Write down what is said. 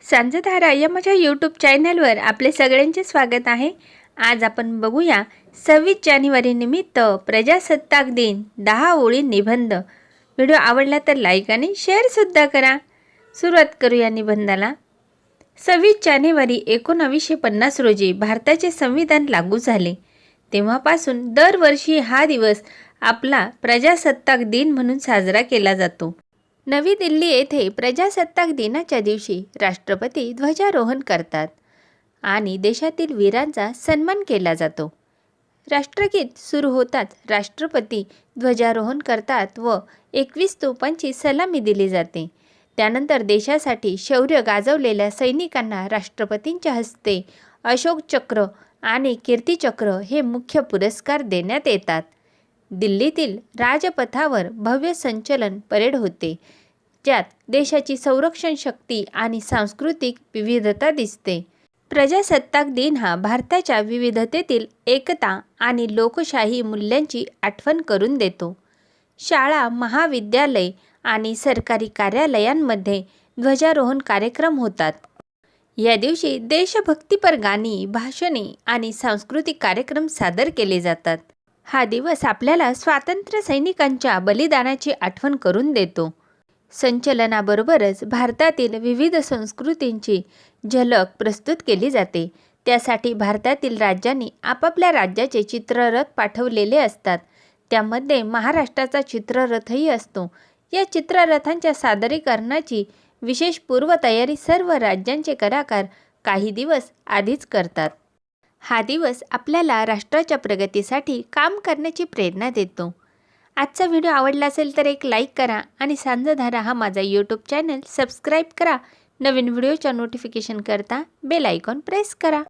सांजधारा या माझ्या यूट्यूब चॅनलवर आपले सगळ्यांचे स्वागत आहे। आज आपण बघूया 26 जानेवारी निमित्त प्रजासत्ताक दिन 10 ओळी निबंध। व्हिडिओ आवडला तर लाईक आणि शेअर सुद्धा करा। सुरुवात करूया निबंधाला। 26 जानेवारी 1950 रोजी भारताचे संविधान लागू झाले। तेव्हापासून दरवर्षी हा दिवस आपला प्रजासत्ताक दिन म्हणून साजरा केला जातो। नवी दिल्ली येथे प्रजासत्ताक दिनाच्या दिवशी राष्ट्रपती ध्वजारोहण करतात आणि देशातील वीरांचा सन्मान केला जातो। राष्ट्रगीत सुरू होताच राष्ट्रपती ध्वजारोहण करतात व 21 तोफांची सलामी दिली जाते। त्यानंतर देशासाठी शौर्य गाजवलेल्या सैनिकांना राष्ट्रपतींच्या हस्ते अशोक चक्र आणि कीर्ती चक्र हे मुख्य पुरस्कार देण्यात येतात। दिल्लीतील राजपथावर भव्य संचलन परेड होते, ज्यात देशाची संरक्षण शक्ती आणि सांस्कृतिक विविधता दिसते। प्रजासत्ताक दिन हा भारताच्या विविधतेतील एकता आणि लोकशाही मूल्यांची आठवण करून देतो। शाळा, महाविद्यालय आणि सरकारी कार्यालयांमध्ये ध्वजारोहण कार्यक्रम होतात। या दिवशी देशभक्तीपर गाणी, भाषणे आणि सांस्कृतिक कार्यक्रम सादर केले जातात। हा दिवस आपल्याला स्वातंत्र्य सैनिकांच्या बलिदानाची आठवण करून देतो। संचलनाबरोबरच भारतातील विविध संस्कृतींची झलक प्रस्तुत केली जाते। त्यासाठी भारतातील राज्यांनी आपापल्या राज्याचे चित्ररथ पाठवलेले असतात। त्यामध्ये महाराष्ट्राचा चित्ररथही असतो। या चित्ररथांच्या सादरीकरणाची विशेष पूर्वतयारी सर्व राज्यांचे कलाकार काही दिवस आधीच करतात। हा दिवस आपल्याला राष्ट्राच्या प्रगतीसाठी काम करण्याची प्रेरणा देतो। आजचा व्हिडिओ आवडला असेल तर एक लाईक करा आणि सांजधारा हा माझा यूट्यूब चॅनल सबस्क्राईब करा। नवीन व्हिडिओच्या नोटिफिकेशन करता बेल आयकॉन प्रेस करा।